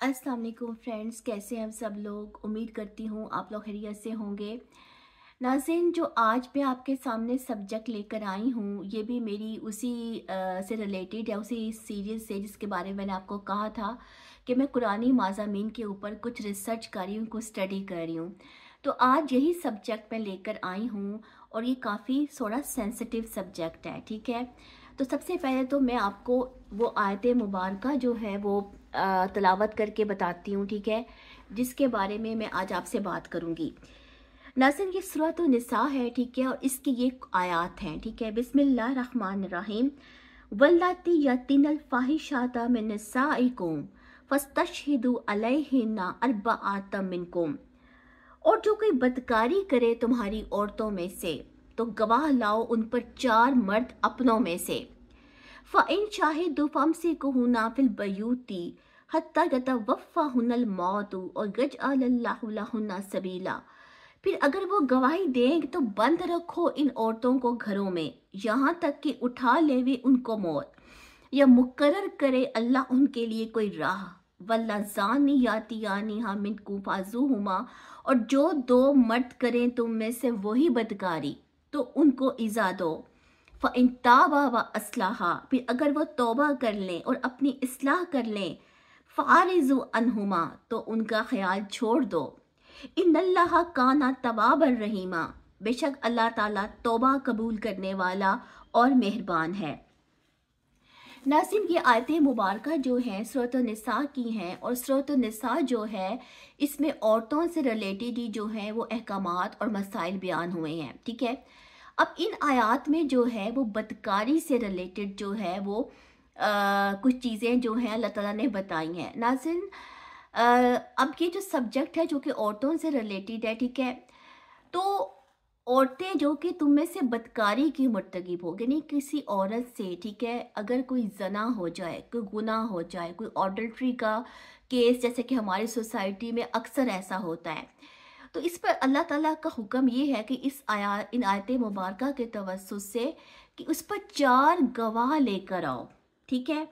अस्सलाम वालेकुम फ्रेंड्स, कैसे हैं हम सब लोग। उम्मीद करती हूँ आप लोग खैरियत से होंगे। नाज़रीन, जो आज मैं आपके सामने सब्जेक्ट लेकर आई हूँ ये भी मेरी उसी से रिलेटेड है, उसी सीरीज़ से जिसके बारे में मैंने आपको कहा था कि मैं कुरानी माज़ामीन के ऊपर कुछ रिसर्च कर रही हूँ, कुछ स्टडी कर रही हूँ। तो आज यही सब्जेक्ट मैं लेकर आई हूँ और ये काफ़ी थोड़ा सेंसिटिव सब्जेक्ट है, ठीक है। तो सबसे पहले तो मैं आपको वो आयत मुबारक जो है वो तिलावत करके बताती हूँ, ठीक है, जिसके बारे में मैं आज आपसे बात करूँगी। नाज़रीन, ये सूरत निसा है, ठीक है, और इसकी ये आयात हैं, ठीक है। बिस्मिल्लाहिर्रहमानिर्रहीम। वल्लाती यतीनल फाहिशाता मिन निसाइकुम फस्तशहिदू अलैहिन्ना अर्बआतम मिनकुम। और जो कोई बदकारी करे तुम्हारी औरतों में से तो गवाह लाओ उन पर 4 मर्द अपनों में से। फ़इन शाहिदू फम्सिकुहुन्ना फिल बयूती हत्ता यतवफ़्फ़ाहुन्नल मौत और यजअलल्लाहु लहुन्ना सबीला। फिर अगर वो गवाही दें तो बंद रखो इन औरतों को घरों में यहाँ तक कि उठा लेवे उनको मौत, या मुकर्रर करे अल्लाह उनके लिए कोई राह। वल्लाज़ानी यातियानी हा मिनकुम फाज़ूहुमा। और जो 2 मर्द करें तुम में से वही बदकारी तो उनको इज़ा दो। फ़इन ताबा व अस्लाहा। फिर अगर वो तौबा कर लें और अपनी इस्लाह कर लें, फ़ारिज़ु अनहुमा, तो उनका ख्याल छोड़ दो। इन्नल्लाह काना तवाबर रहीमा। बेशक अल्लाह ताला तौबा कबूल करने वाला और मेहरबान है। नाज़रीन, ये आयतें मुबारक जो हैं सूरत निसा की हैं, और सूरत निसा जो है इसमें औरतों से रिलेटेड ही जो है वो अहकामात और मसाइल बयान हुए हैं, ठीक है। अब इन आयात में जो है वो बदकारी से रिलेटेड जो है वो कुछ चीज़ें जो हैं अल्लाह ताला ने बताई हैं। नाज़रीन, अब ये जो सब्जेक्ट है जो कि औरतों से रिलेटेड है, ठीक है, तो औरतें जो कि तुम में से बदकारी की मर्तकब हो, यानी किसी औरत से, ठीक है, अगर कोई जना हो जाए, कोई गुनाह हो जाए, कोई अडल्ट्री का केस, जैसे कि हमारी सोसाइटी में अक्सर ऐसा होता है, तो इस पर अल्लाह ताला का हुक्म ये है कि इन आयत मुबारक के तवस्सुत से कि उस पर 4 गवाह लेकर आओ, ठीक है।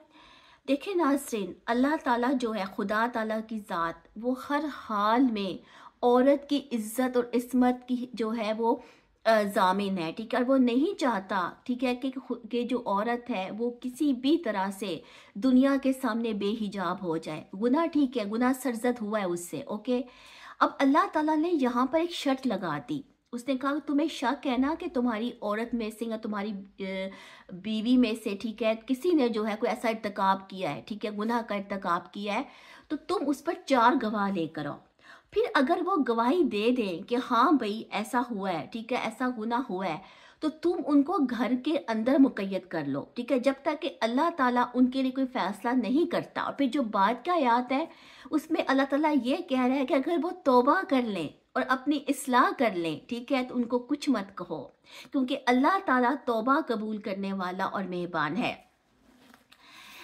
देखिए नाज़रीन, अल्लाह ताला जो है, खुदा ताला की ज़ात, वो हर हाल में औरत की इज्जत और इस्मत की जो है वो ज़ामिन है, ठीक है। और वो नहीं चाहता, ठीक है, कि जो औरत है वो किसी भी तरह से दुनिया के सामने बेहिजाब हो जाए। गुनाह, ठीक है, गुनाह सरजद हुआ है उससे, ओके। अब अल्लाह ताला ने यहाँ पर एक शर्त लगा दी। उसने कहा तुम्हें शक है ना कि तुम्हारी औरत में से या तुम्हारी बीवी में से, ठीक है, किसी ने जो है कोई ऐसा इर्तिकाब किया है, ठीक है, गुनाह का इर्तिकाब किया है, तो तुम उस पर 4 गवाह लेकर आओ। फिर अगर वो गवाही दे दें कि हाँ भाई ऐसा हुआ है, ठीक है, ऐसा गुनाह हुआ है, तो तुम उनको घर के अंदर मुक़य्यद कर लो, ठीक है, जब तक कि अल्लाह ताला उनके लिए कोई फ़ैसला नहीं करता। और फिर जो बाद का आयत है उसमें अल्लाह ताला ये कह रहा है कि अगर वो तौबा कर लें और अपनी इस्लाह कर लें, ठीक है, तो उनको कुछ मत कहो, क्योंकि अल्लाह ताला तौबा कबूल करने वाला और मेहरबान है।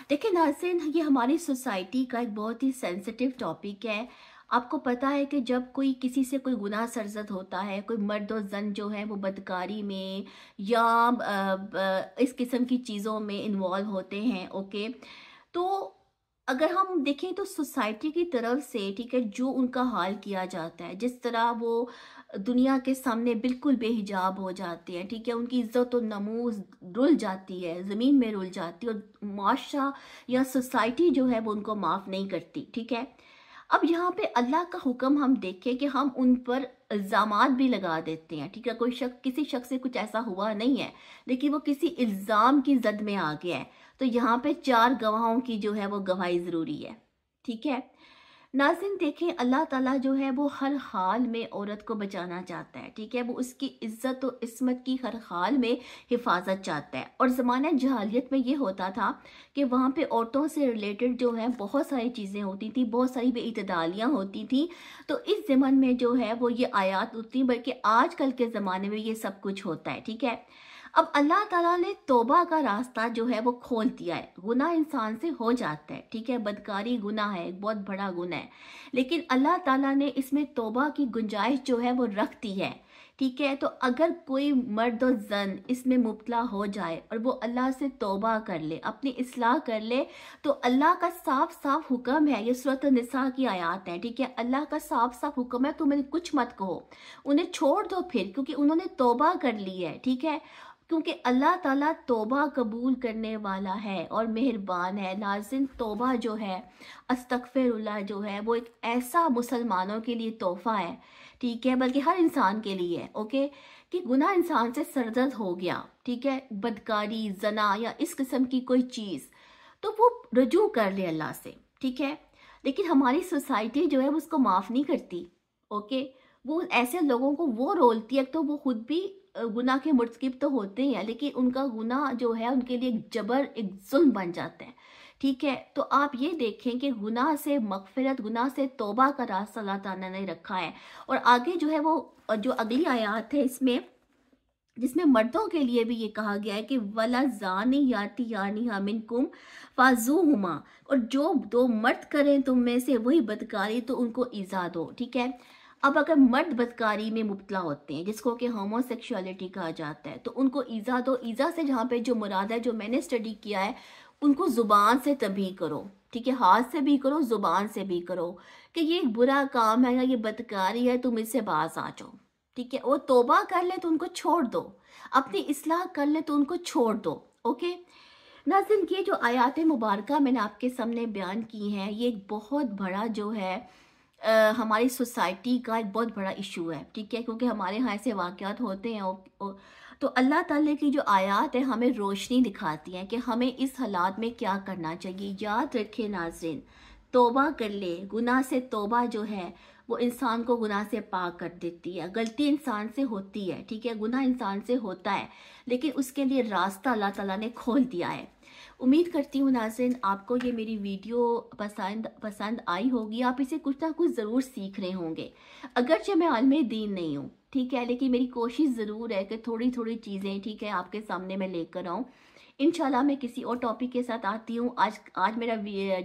देखिए नाज़रीन, ये हमारी सोसाइटी का एक बहुत ही सेंसिटिव टॉपिक है। आपको पता है कि जब कोई किसी से कोई गुनाह सरजद होता है, कोई मर्द और जन जो है वो बदकारी में या इस किस्म की चीज़ों में इन्वॉल्व होते हैं, ओके, तो अगर हम देखें तो सोसाइटी की तरफ से, ठीक है, जो उनका हाल किया जाता है, जिस तरह वो दुनिया के सामने बिल्कुल बेहिजाब हो जाते हैं, ठीक है, उनकी इज्जत और नमूज रुल जाती है, ज़मीन में रुल जाती है, और माशरा या सोसाइटी जो है वो उनको माफ़ नहीं करती, ठीक है। अब यहाँ पे अल्लाह का हुक्म हम देखें कि हम उन पर इल्ज़ामात भी लगा देते हैं, ठीक है। कोई शख्स, किसी शख्स से कुछ ऐसा हुआ नहीं है, लेकिन वो किसी इल्ज़ाम की जद में आ गया है, तो यहाँ पे 4 गवाहों की जो है वो गवाही ज़रूरी है, ठीक है। नाज़रीन, देखें, अल्लाह ताला जो है वो हर हाल में औरत को बचाना चाहता है, ठीक है, वो उसकी इज्जत और इस्मत की हर हाल में हिफाजत चाहता है। और ज़माना जहालियत में ये होता था कि वहाँ पे औरतों से रिलेटेड जो है बहुत सारी चीज़ें होती थी, बहुत सारी बेइतदालियाँ होती थी, तो इस ज़मन में जो है वो ये आयात होती, बल्कि आजकल के ज़माने में ये सब कुछ होता है, ठीक है। अब अल्लाह ताला ने तौबा का रास्ता जो है वो खोल दिया है। गुनाह इंसान से हो जाता है, ठीक है, बदकारी गुनाह है, एक बहुत बड़ा गुनाह है, लेकिन अल्लाह ताला ने इसमें तौबा की गुंजाइश जो है वो रख दी है ٹھیک ہے. تو اگر کوئی مرد و زن اس میں مبتلا ہو جائے اور وہ اللہ سے توبہ کر لے، اپنی اصلاح کر لے، تو اللہ کا صاف صاف حکم ہے، یہ سورۃ النساء کی آیات ہیں. ٹھیک ہے، اللہ کا صاف صاف حکم ہے، تم انہیں کچھ مت کہو، انہیں چھوڑ دو پھر، کیونکہ انہوں نے توبہ کر لی ہے. ٹھیک ہے، کیونکہ اللہ تعالیٰ توبہ قبول کرنے والا ہے اور مہربان ہے. ناظرین، توبہ جو ہے، استغفر اللہ جو ہے، وہ ایک ایسا مسلمانوں کے لیے تحفہ ہے، ٹھیک ہے، بلکہ ہر انسان کے لیے ہے. اوکے، کہ گناہ انسان سے سرزد ہو گیا، ٹھیک ہے، بدکاری، زنا یا اس قسم کی کوئی چیز، تو وہ رجوع کر لے اللہ سے. ٹھیک ہے، لیکن ہماری سوسائٹی جو ہے وہ اس کو معاف نہیں کرتی. اوکے، وہ ایسے لوگوں کو وہ رولتی ہے، تو وہ خود بھی گناہ کے مرتکب تو ہوتے ہیں، لیکن ان کا گناہ جو ہے ان کے لیے ایک جبر، ایک ظلم بن جاتا ہے. ٹھیک ہے، تو آپ یہ دیکھیں کہ گناہ سے مغفرت، گناہ سے توبہ کا راستہ اللہ تعالیٰ نے رکھا ہے. اور آگے جو ہے وہ جو اگلی آیات ہے اس میں، جس میں مردوں کے لیے بھی یہ کہا گیا ہے کہ وَلَا زَانِي يَأْتِيَانِهَا مِنْكُمْ فَاعْذُوهُمَا، اور جو دو مرد کریں تم میں سے وہی بدکاری تو ان کو ایذا دو. ٹھیک ہے، اب اگر مرد بدکاری میں مبتلا ہوتے ہیں، جس کو کہ ہومو سیکشولیٹی کہا جاتا ہے، تو ان کو ایذا دو. ایذا سے جہاں پہ جو مراد ہے، جو میں نے اسٹڈی کیا ہے، ان کو زبان سے تنبیہ کرو. ٹھیک ہے، ہاتھ سے بھی کرو، زبان سے بھی کرو، کہ یہ ایک برا کام ہے یا یہ بدکاری ہے، تم اس سے باز آ جاؤ. ٹھیک ہے، وہ توبہ کر لے تو ان کو چھوڑ دو، اپنی اصلاح کر لے تو ان کو چھوڑ دو. اوکے ناظرین، یہ جو آیات مبارکہ میں نے آپ کے سامنے بیان کی ہیں، یہ ایک بہت بڑا جو ہے ہماری سوسائٹی کا ایک بہت بڑا ایشو ہے. ٹھیک ہے، کیونکہ ہمارے ہاں ایسے واقعات ہوتے ہیں، تو اللہ تعالیٰ کی جو آیات ہیں ہمیں روشنی دکھاتی ہیں کہ ہمیں اس حالات میں کیا کرنا چاہیے. یاد رکھیں ناظرین، توبہ کر لے. گناہ سے توبہ جو ہے وہ انسان کو گناہ سے پاک کر دیتی ہے. غلطی انسان سے ہوتی ہے، ٹھیک ہے، گناہ انسان سے ہوتا ہے، لیکن اس کے لیے راستہ اللہ تعالیٰ نے کھول دیا ہے. امید کرتی ہوں ناظرین آپ کو یہ میری ویڈیو پسند آئی ہوگی، آپ اسے کچھ نہ کچھ ضرور سیکھ رہے ہوں گے. اگرچہ میں عالم دین نہیں ہوں، ٹھیک ہے، لیکن میری کوشش ضرور ہے کہ تھوڑی تھوڑی چیزیں، ٹھیک ہے، آپ کے سامنے میں لے کر آؤں. انشاءاللہ میں کسی اور ٹاپک کے ساتھ آتی ہوں. آج میرا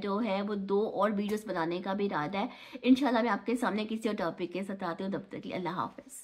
جو ہے وہ 2 اور ویڈیوز بنانے کا بھی ارادہ ہے. انشاءاللہ میں آپ کے سامنے کسی اور ٹاپک کے ساتھ آتی ہوں. تب تک کے لیے اللہ حافظ.